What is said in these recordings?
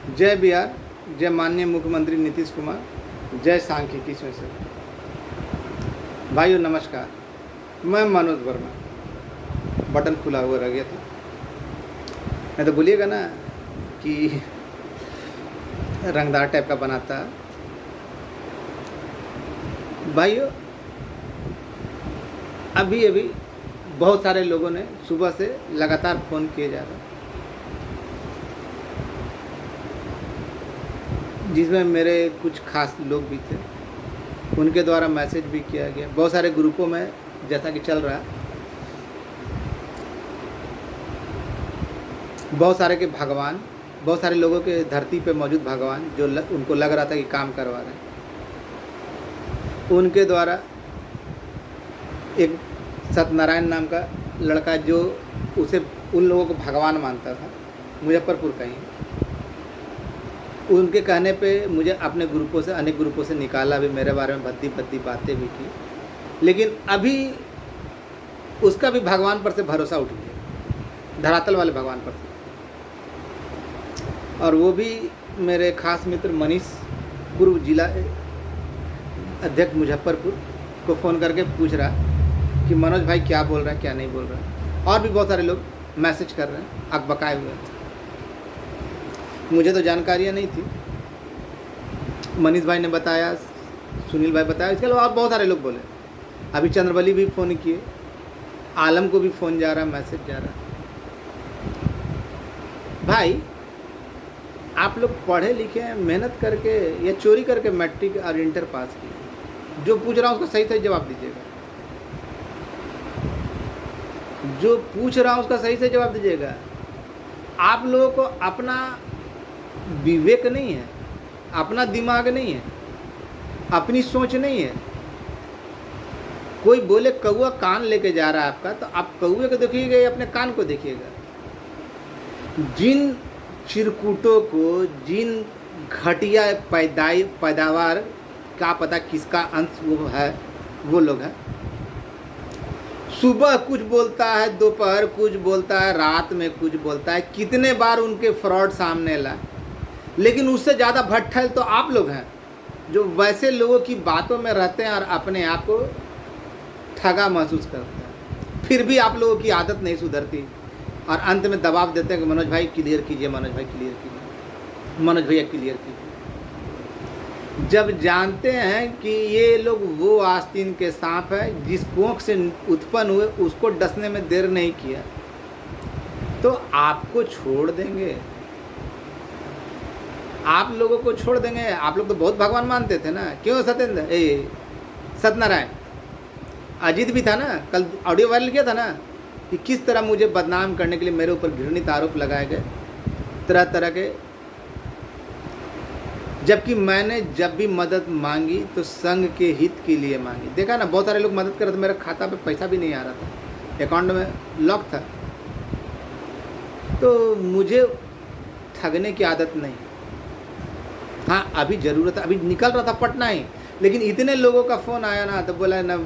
जय बिहार, जय माननीय मुख्यमंत्री नीतीश कुमार, जय सांख्यिकी से। भाइयों नमस्कार, मैं मनोज वर्मा। बटन खुला हुआ रह गया था, नहीं तो बोलिएगा ना कि रंगदार टाइप का बनाता। भाइयों अभी बहुत सारे लोगों ने सुबह से लगातार फ़ोन किए जा रहे हैं, जिसमें मेरे कुछ खास लोग भी थे, उनके द्वारा मैसेज भी किया गया बहुत सारे ग्रुपों में, जैसा कि चल रहा है। बहुत सारे के भगवान, बहुत सारे लोगों के धरती पे मौजूद भगवान जो उनको लग रहा था कि काम करवा रहे हैं, उनके द्वारा एक सत्यनारायण नाम का लड़का जो उसे उन लोगों को भगवान मानता था, मुजफ्फरपुर का ही, उनके कहने पे मुझे अपने ग्रुपों से, अनेक ग्रुपों से निकाला भी, मेरे बारे में भद्दी भद्दी बातें भी की, लेकिन अभी उसका भी भगवान पर से भरोसा उठ गया, धरातल वाले भगवान पर से। और वो भी मेरे खास मित्र मनीष, पूर्व जिला अध्यक्ष मुजफ्फरपुर, को फ़ोन करके पूछ रहा कि मनोज भाई क्या बोल रहा है, क्या नहीं बोल रहा है। और भी बहुत सारे लोग मैसेज कर रहे हैं, अकबकाए हुए। मुझे तो जानकारियाँ नहीं थी, मनीष भाई ने बताया, सुनील भाई बताया, इसके अलावा और बहुत सारे लोग बोले। अभी चंद्रबली भी फ़ोन किए, आलम को भी फ़ोन जा रहा, मैसेज जा रहा। भाई आप लोग पढ़े लिखे हैं, मेहनत करके या चोरी करके मैट्रिक और इंटर पास किए, जो पूछ रहा हूँ उसका सही सही जवाब दीजिएगा। जो पूछ रहा हूँ उसका सही से जवाब दीजिएगा। आप लोगों को अपना विवेक नहीं है, अपना दिमाग नहीं है, अपनी सोच नहीं है। कोई बोले कौआ कान लेके जा रहा है आपका, तो आप कौए को देखिएगा या अपने कान को देखिएगा। जिन चिरकुटों को, जिन घटिया पैदावार का पता किसका अंश वो है, वो लोग हैं। सुबह कुछ बोलता है, दोपहर कुछ बोलता है, रात में कुछ बोलता है। कितने बार उनके फ्रॉड सामने लाए, लेकिन उससे ज़्यादा भट्ठल तो आप लोग हैं, जो वैसे लोगों की बातों में रहते हैं और अपने आप को ठगा महसूस करते हैं। फिर भी आप लोगों की आदत नहीं सुधरती और अंत में दबाव देते हैं कि मनोज भाई क्लियर कीजिए, मनोज भाई क्लियर कीजिए, मनोज भैया क्लियर कीजिए। जब जानते हैं कि ये लोग वो आस्तीन के सांप है, जिस कोख से उत्पन्न हुए उसको डसने में देर नहीं किया, तो आपको छोड़ देंगे, आप लोगों को छोड़ देंगे। आप लोग तो बहुत भगवान मानते थे ना, क्यों सत्यनारायण अजीत भी था ना, कल ऑडियो वायरल किया था ना, कि किस तरह मुझे बदनाम करने के लिए मेरे ऊपर घृणित आरोप लगाए गए तरह तरह के। जबकि मैंने जब भी मदद मांगी तो संघ के हित के लिए मांगी। देखा ना, बहुत सारे लोग मदद कर रहे थे, मेरे खाता पे पैसा भी नहीं आ रहा था, अकाउंट में लॉक था। तो मुझे ठगने की आदत नहीं। हाँ, अभी ज़रूरत है, अभी निकल रहा था पटना ही, लेकिन इतने लोगों का फ़ोन आया ना, तो बोला ना,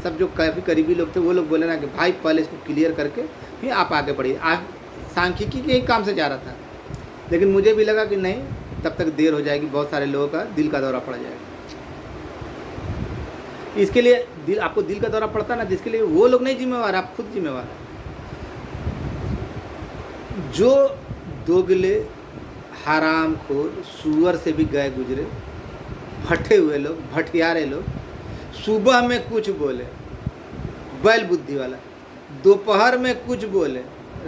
सब जो काफ़ी करीबी लोग थे वो लोग बोले ना कि भाई पहले इसको क्लियर करके फिर आप आगे बढ़िए। आप सांख्यिकी के ही काम से जा रहा था, लेकिन मुझे भी लगा कि नहीं, तब तक देर हो जाएगी, बहुत सारे लोगों का दिल का दौरा पड़ जाएगा। इसके लिए आपको दिल का दौरा पड़ता ना, जिसके लिए वो लोग नहीं जिम्मेवार, आप खुद जिम्मेवार हैं। जो दोगले, हरामखोर, सुअर से भी गए गुजरे, भट्टे हुए लोग, भटियारे लोग, सुबह में कुछ बोले, बैल बुद्धि वाला, दोपहर में कुछ बोले,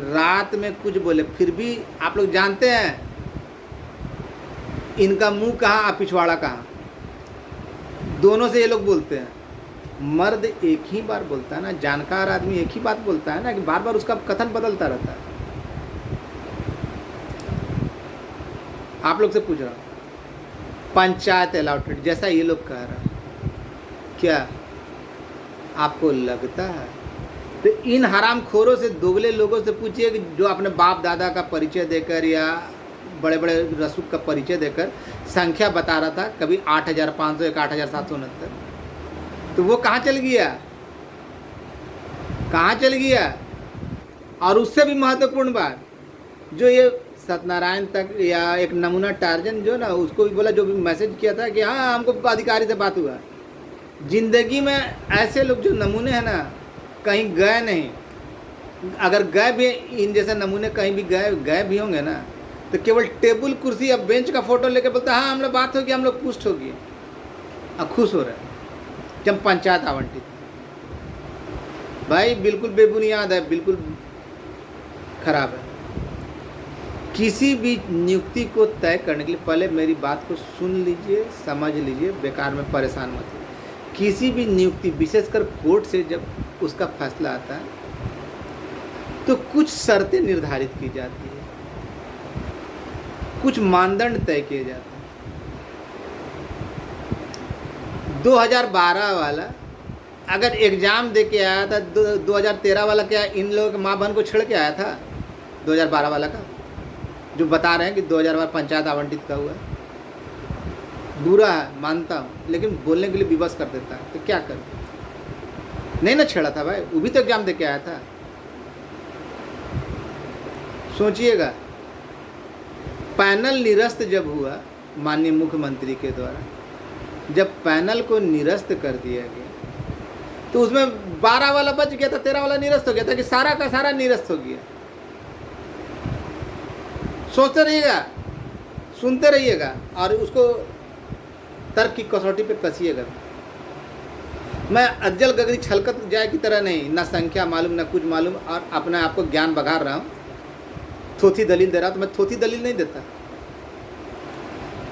रात में कुछ बोले, फिर भी आप लोग जानते हैं इनका मुंह कहाँ और पिछवाड़ा कहाँ। दोनों से ये लोग बोलते हैं। मर्द एक ही बार बोलता है ना, जानकार आदमी एक ही बात बोलता है ना, कि बार बार उसका कथन बदलता रहता है। आप लोग से पूछ रहा हूँ, पंचायत अलॉटेड जैसा ये लोग कह रहा है, क्या आपको लगता है? तो इन हरामखोरों से, दोगले लोगों से पूछिए कि जो अपने बाप दादा का परिचय देकर या बड़े बड़े रसूख का परिचय देकर संख्या बता रहा था, कभी 8,501, 8,769, तो वो कहाँ चल गया, कहाँ चल गया? और उससे भी महत्वपूर्ण बात, जो ये सत्यनारायण तक या एक नमूना टार्जन जो ना, उसको भी बोला, जो भी मैसेज किया था कि हाँ हमको अधिकारी से बात हुआ। जिंदगी में ऐसे लोग जो नमूने हैं ना, कहीं गए नहीं। अगर गए भी, इन जैसे नमूने कहीं भी गए भी होंगे ना, तो केवल टेबल कुर्सी या बेंच का फोटो लेके बोलता हाँ हम लोग बात होगी, हम लोग पुष्ट होगी, अब खुश हो रहे हैं। जब पंचायत आवंटित, भाई बिल्कुल बेबुनियाद है, बिल्कुल खराब है। किसी भी नियुक्ति को तय करने के लिए पहले मेरी बात को सुन लीजिए, समझ लीजिए, बेकार में परेशान मत होइए। किसी भी नियुक्ति, विशेषकर कोर्ट से जब उसका फैसला आता है तो कुछ शर्तें निर्धारित की जाती है, कुछ मानदंड तय किए जाते हैं। 2012 वाला अगर एग्ज़ाम दे के आया था, 2013 वाला क्या इन लोगों के माँ बहन को छेड़ के आया था? 2012 वाला का जो बता रहे हैं कि 2012 पंचायत आवंटित का हुआ, बुरा है मानता हूँ, लेकिन बोलने के लिए विवश कर देता है, तो क्या कर? नहीं ना छेड़ा था भाई, वो भी तो एग्जाम दे के आया था। सोचिएगा, पैनल निरस्त जब हुआ माननीय मुख्यमंत्री के द्वारा, जब पैनल को निरस्त कर दिया गया तो उसमें 12 वाला बच गया था, 13 वाला निरस्त हो गया था कि सारा का सारा निरस्त हो गया। सोचते रहिएगा, सुनते रहिएगा और उसको तर्क की कसौटी पे कसिएगा। मैं अज्जल गगरी छलकत जाए की तरह नहीं, ना संख्या मालूम ना कुछ मालूम, और अपने आप को ज्ञान बघार रहा हूँ, थोथी दलील दे रहा हूँ। तो मैं थोथी दलील नहीं देता।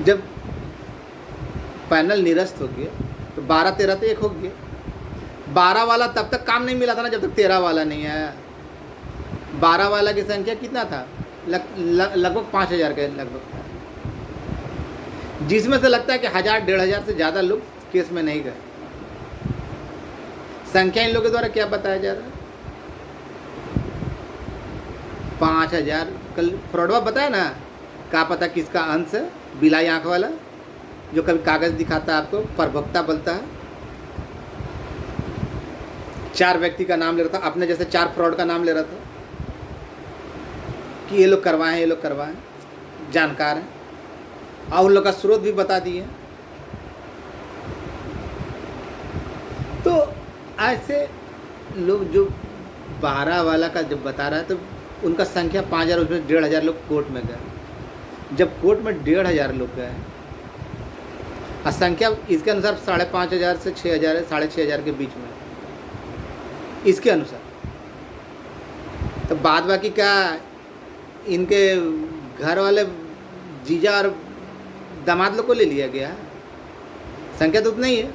जब पैनल निरस्त हो गया तो 12-13 तो एक हो गया। 12 वाला तब तक काम नहीं मिला था ना जब तक 13 वाला नहीं आया। 12 वाला की संख्या कितना था? लगभग 5000 के लगभग था, जिसमें से लगता है कि 1000-1500 से ज़्यादा लोग केस में नहीं गए। संख्या इन लोगों के द्वारा क्या बताया जा रहा है? 5000। कल फ्रॉडवा बताया ना, क्या पता किसका अंश है, बिलाई आँख वाला जो कभी कागज़ दिखाता है आपको, प्रवक्ता बोलता है, 4 व्यक्ति का नाम ले रहा था, अपने जैसे 4 फ्रॉड का नाम ले रहा था कि ये लोग करवाएं, ये लोग करवाएं, जानकार हैं, और उन लोग का स्रोत भी बता दिए। तो ऐसे लोग जो 12 वाला का जब बता रहा है तो उनका संख्या 5000, उसमें 1500 लोग कोर्ट में गए। जब कोर्ट में 1500 लोग गए और संख्या इसके अनुसार 5500 से 6000, 6500 के बीच में, इसके अनुसार, तो बाद बाकी क्या इनके घर वाले जीजा और दामाद लोग को ले लिया गया। संख्या तो उतना ही है।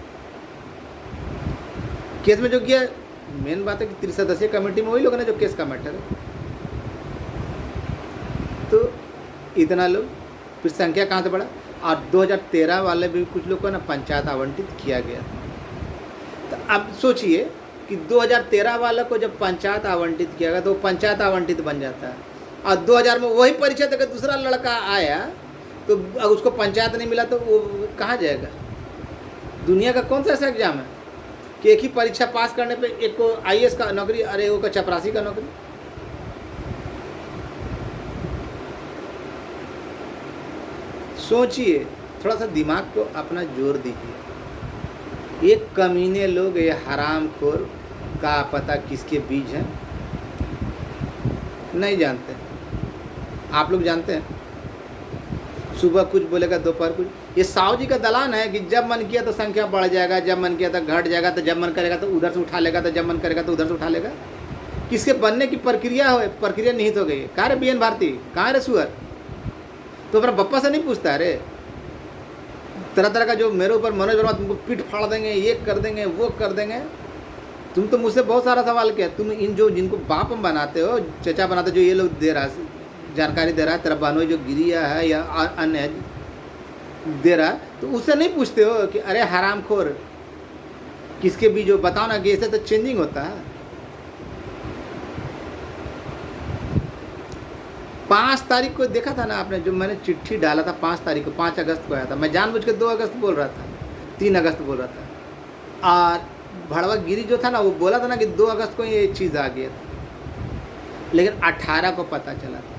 केस में जो किया, मेन बात है कि 3 सदस्यीय कमेटी में वही लोग ना जो केस का मैटर है, तो इतना लोग, फिर संख्या कहाँ से बढ़ा। और 2013 वाले भी कुछ लोग को ना पंचायत आवंटित किया गया। तो अब सोचिए कि 2013 वाला को जब पंचायत आवंटित किया गया तो वो पंचायत आवंटित बन जाता है, और 2000 में वही परीक्षा देकर दूसरा लड़का आया तो अगर उसको पंचायत नहीं मिला तो वो कहाँ जाएगा? दुनिया का कौन सा ऐसा एग्जाम है कि एक ही परीक्षा पास करने पे एक को IAS का नौकरी, अरे वो का चपरासी का नौकरी? सोचिए, थोड़ा सा दिमाग को अपना जोर दीजिए। ये कमीने लोग, ये हरामखोर, का पता किसके बीज हैं नहीं जानते। आप लोग जानते हैं, सुबह कुछ बोलेगा, दोपहर कुछ। ये साहू जी का दलान है कि जब मन किया तो संख्या बढ़ जाएगा, जब मन किया तो घट जाएगा, तो जब मन करेगा तो उधर से उठा लेगा, तो जब मन करेगा तो उधर से उठा लेगा। किसके बनने की प्रक्रिया हो, प्रक्रिया निहित हो गई है। कहाँ रे BN भारती, कहाँ रे सुअर? तो अपना बप्पा से नहीं पूछता है रे? तरह तरह का जो मेरे ऊपर मनोज वर्मा तुमको पीठ फाड़ देंगे, ये कर देंगे, वो कर देंगे। तुम तो मुझसे बहुत सारा सवाल किया। तुम इन जो जिनको बाप बनाते हो, चचा बनाते हो, जो ये लोग दे रहा है जानकारी दे रहा है, तेरा बहनोई जो गिरिया है या अन्य दे रहा है, तो उससे नहीं पूछते हो कि अरे हरामखोर किसके भी जो बताओ ना, कि ऐसे तो चेंजिंग होता है। 5 तारीख को देखा था ना आपने, जो मैंने चिट्ठी डाला था 5 तारीख को, 5 अगस्त को आया था। मैं जानबूझ के 2 अगस्त बोल रहा था, 3 अगस्त बोल रहा था। और भड़वा गिरी जो था ना, वो बोला था ना कि 2 अगस्त को ये चीज़ आ गया था, लेकिन 18 को पता चला था।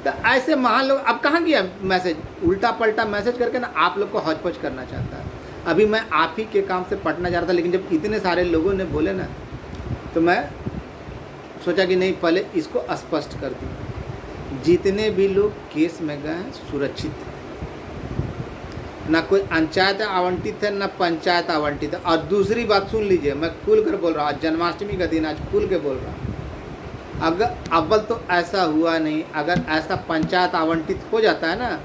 तो ऐसे महान लोग अब कहाँ गया मैसेज, उल्टा पलटा मैसेज करके ना आप लोग को हौच-पौच करना चाहता है। अभी मैं आप ही के काम से पटना जा रहा था, लेकिन जब इतने सारे लोगों ने बोले ना, तो मैं सोचा कि नहीं, पहले इसको स्पष्ट कर दूँ। जितने भी लोग केस में गए हैं सुरक्षित हैं, ना कोई पंचायत आवंटित है, ना पंचायत आवंटित है। और दूसरी बात सुन लीजिए, मैं खुल कर बोल रहा हूँ, आज जन्माष्टमी का दिन, आज खुल के बोल रहा हूँ। अगर अव्वल तो ऐसा हुआ नहीं, अगर ऐसा पंचायत आवंटित हो जाता है ना,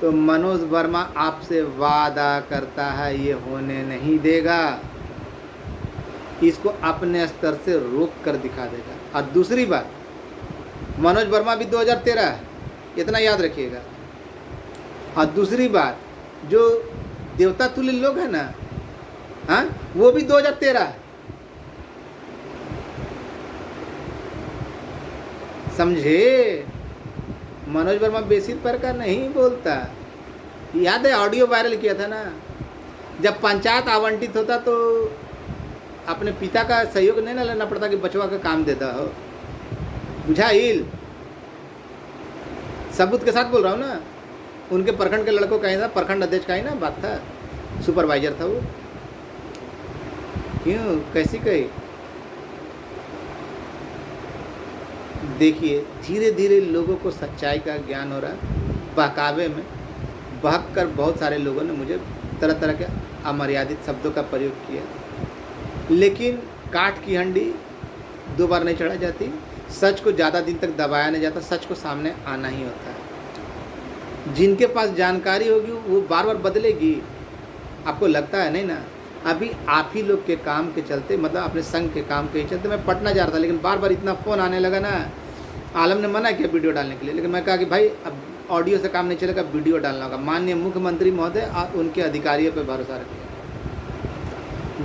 तो मनोज वर्मा आपसे वादा करता है ये होने नहीं देगा, इसको अपने स्तर से रोक कर दिखा देगा। और दूसरी बात, मनोज वर्मा भी 2013 है, इतना याद रखिएगा। और दूसरी बात, जो देवता तुल्य लोग हैं ना, हाँ, वो भी 2013 है, समझे। मनोज वर्मा बेसिस पर का नहीं बोलता। याद है ऑडियो वायरल किया था ना, जब पंचायत आवंटित होता तो अपने पिता का सहयोग नहीं ना लेना पड़ता कि बचवा का काम देता हो, बुझाइल। सबूत के साथ बोल रहा हूँ ना, उनके प्रखंड के लड़कों का ही था, प्रखंड अध्यक्ष का ही ना बात था, सुपरवाइजर था वो। क्यों, कैसी कही? देखिए, धीरे धीरे लोगों को सच्चाई का ज्ञान हो रहा है। बहकावे में बहक कर बहुत सारे लोगों ने मुझे तरह तरह के अमर्यादित शब्दों का प्रयोग किया, लेकिन काठ की हंडी 2 बार नहीं चढ़ा जाती। सच को ज़्यादा दिन तक दबाया नहीं जाता, सच को सामने आना ही होता है। जिनके पास जानकारी होगी वो बार बार बदलेगी, आपको लगता है नहीं ना। अभी आप ही लोग के काम के चलते, मतलब अपने संघ के काम के चलते मैं पटना जा रहा था, लेकिन बार बार इतना फ़ोन आने लगा ना। आलम ने मना किया वीडियो डालने के लिए, लेकिन मैं कहा कि भाई अब ऑडियो से काम नहीं चलेगा, वीडियो डालना होगा। माननीय मुख्यमंत्री महोदय और उनके अधिकारियों पर भरोसा रखिए।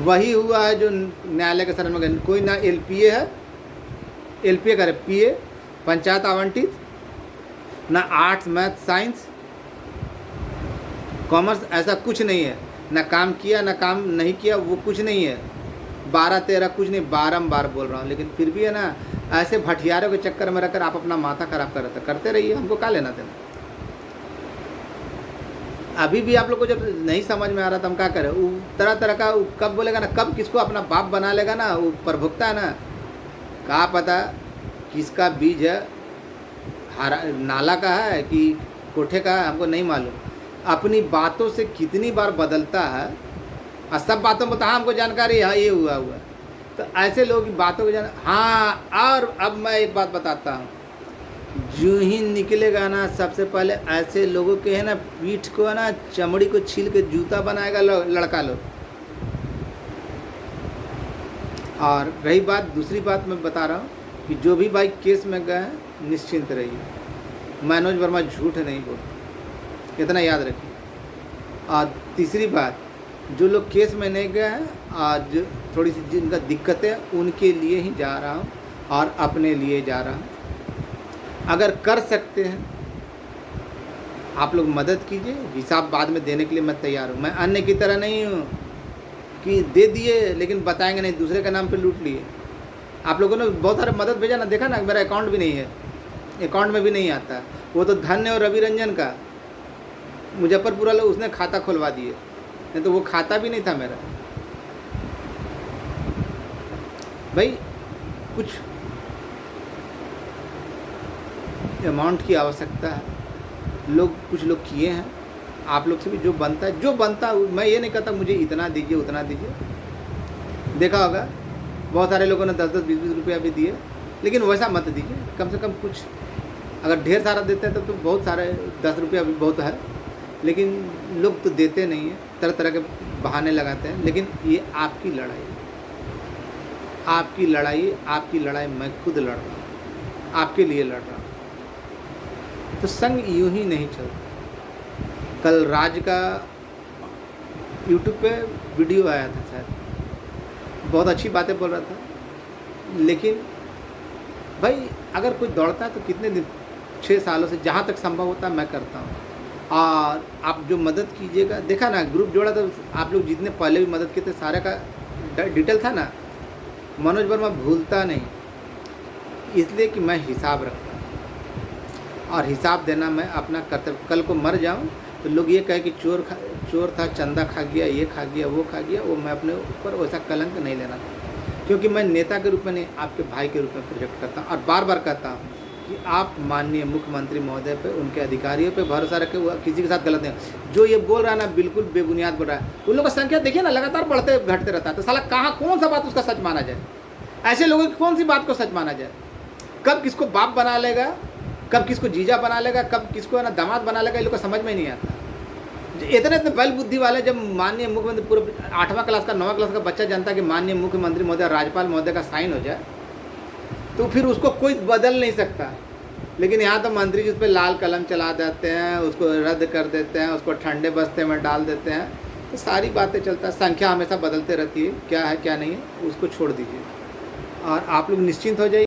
वही हुआ है जो न्यायालय के शरण में गए। कोई ना LPA है, LPA करे PA, पंचायत आवंटित, ना आर्ट्स मैथ साइंस कॉमर्स, ऐसा कुछ नहीं है। ना काम किया ना काम नहीं किया, वो कुछ नहीं है। 12-13 कुछ नहीं, बारंबार बोल रहा हूँ, लेकिन फिर भी है ना, ऐसे भटियारों के चक्कर में रहकर आप अपना माथा खराब करते रहिए, हमको क्या लेना देना। अभी भी आप लोग को जब नहीं समझ में आ रहा तो हम क्या करें। वो तरह तरह का कब बोलेगा ना, कब किसको अपना बाप बना लेगा ना, वो प्रभुक्ता है ना, क्या पता किसका बीज है, हरा नाला का है कि कोठे का है, हमको नहीं मालूम। अपनी बातों से कितनी बार बदलता है, और सब बातों में बताया हमको जानकारी है, हाँ ये हुआ। तो ऐसे लोगों की बातों को जान। हाँ, और अब मैं एक बात बताता हूँ, जो ही निकलेगा ना, सबसे पहले ऐसे लोगों के है ना पीठ को है ना, चमड़ी को छील के जूता बनाएगा लड़का लोग। और रही बात, दूसरी बात मैं बता रहा हूँ कि जो भी भाई केस में गए हैं, निश्चिंत रहिए, मनोज वर्मा झूठ नहीं बोलते, इतना याद रखिए। और तीसरी बात, जो लोग केस में नहीं गए हैं, आज थोड़ी सी जिनका दिक्कत है, उनके लिए ही जा रहा हूँ और अपने लिए जा रहा हूँ। अगर कर सकते हैं आप लोग मदद कीजिए, हिसाब बाद में देने के लिए मैं तैयार हूँ। मैं अन्य की तरह नहीं हूँ कि दे दिए लेकिन बताएंगे नहीं, दूसरे के नाम पे लूट लिए। आप लोगों ने बहुत सारे मदद भेजा ना, देखा ना, मेरा अकाउंट भी नहीं है, अकाउंट में भी नहीं आता। वो तो धन्य और रवि रंजन का मुजफ्फरपुर वाले, उसने खाता खुलवा दिए, नहीं तो वो खाता भी नहीं था मेरा। भाई कुछ अमाउंट की आवश्यकता है, कुछ लोग किए हैं। आप लोग से भी जो बनता है, मैं ये नहीं कहता मुझे इतना दीजिए उतना दीजिए। देखा होगा बहुत सारे लोगों ने 10-10, 20-20 रुपया भी दिए, लेकिन वैसा मत दीजिए। कम से कम कुछ, अगर ढेर सारा देते हैं तो बहुत सारे 10 रुपया भी बहुत है, लेकिन लोग तो देते नहीं हैं, तरह तरह के बहाने लगाते हैं। लेकिन ये आपकी लड़ाई है, आपकी लड़ाई मैं खुद लड़ रहा हूँ, आपके लिए लड़ रहा हूँ। तो संग यूं ही नहीं चलता। कल राज का यूट्यूब पे वीडियो आया था, शायद बहुत अच्छी बातें बोल रहा था, लेकिन भाई अगर कोई दौड़ता है तो कितने दिन, 6 सालों से जहाँ तक संभव होता है मैं करता हूँ। और आप जो मदद कीजिएगा, देखा ना ग्रुप जोड़ा तो आप लोग जितने पहले भी मदद किए थे सारे का डिटेल था ना। मनोज वर्मा भूलता नहीं, इसलिए कि मैं हिसाब रखता हूँ। और हिसाब देना मैं अपना कर्तव्य। कल को मर जाऊं तो लोग ये कहे कि चोर था, चंदा खा गया, ये खा गया, वो खा गया, वो मैं अपने ऊपर वैसा कलंक नहीं लेना था, क्योंकि मैं नेता के रूप में नहीं, आपके भाई के रूप में प्रोजेक्ट करता हूँ। और बार बार कहता हूँ कि आप माननीय मुख्यमंत्री महोदय पे, उनके अधिकारियों पे भरोसा रखें, वो किसी के साथ गलत नहीं। जो ये बोल रहा है ना, बिल्कुल बेबुनियाद बोल रहा है। उन लोगों की संख्या देखिए ना, लगातार बढ़ते घटते रहता है, तो साला कहाँ कौन सा बात उसका सच माना जाए? ऐसे लोगों की कौन सी बात को सच माना जाए? कब किसको बाप बना लेगा, कब किसको जीजा बना लेगा, कब किसको है ना दामाद बना लेगा, ये लोग को समझ में नहीं आता। इतने बल बुद्धि वाले, जब माननीय मुख्यमंत्री पूरे 8वां क्लास का 9वां क्लास का बच्चा जानता है कि माननीय मुख्यमंत्री महोदय, राज्यपाल महोदय का साइन हो जाए, तो फिर उसको कोई बदल नहीं सकता। लेकिन यहाँ तो मंत्री जी उस पर लाल कलम चला देते हैं, उसको रद्द कर देते हैं, उसको ठंडे बस्ते में डाल देते हैं, तो सारी बातें चलता है। संख्या हमेशा बदलते रहती है, क्या है क्या नहीं है उसको छोड़ दीजिए और आप लोग निश्चिंत हो जाइए।